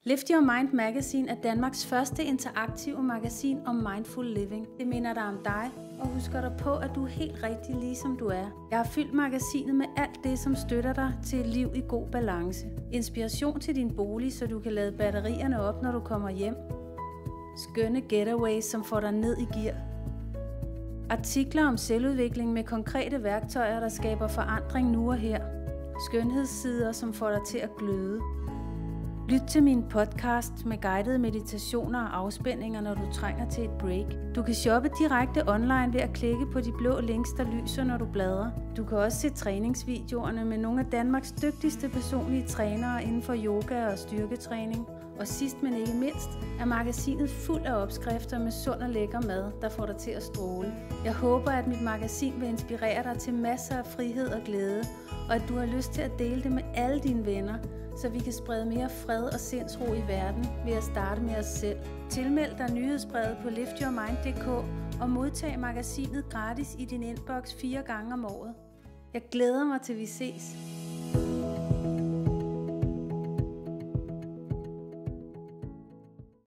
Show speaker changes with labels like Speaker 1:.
Speaker 1: Lift Your Mind Magazine er Danmarks første interaktive magasin om mindful living. Det minder dig om dig og husker dig på, at du er helt rigtig ligesom du er. Jeg har fyldt magasinet med alt det, som støtter dig til et liv i god balance. Inspiration til din bolig, så du kan lade batterierne op, når du kommer hjem. Skønne getaways, som får dig ned i gear. Artikler om selvudvikling med konkrete værktøjer, der skaber forandring nu og her. Skønhedssider, som får dig til at gløde. Lyt til min podcast med guidede meditationer og afspændinger, når du trænger til et break. Du kan shoppe direkte online ved at klikke på de blå links, der lyser, når du bladrer. Du kan også se træningsvideoerne med nogle af Danmarks dygtigste personlige trænere inden for yoga og styrketræning. Og sidst men ikke mindst er magasinet fuld af opskrifter med sund og lækker mad, der får dig til at stråle. Jeg håber, at mit magasin vil inspirere dig til masser af frihed og glæde, og at du har lyst til at dele det med alle dine venner, så vi kan sprede mere fred og sindsro i verden ved at starte med os selv. Tilmeld dig nyhedsbrevet på liftyourmind.dk og modtag magasinet gratis i din inbox 4 gange om året. Jeg glæder mig til vi ses.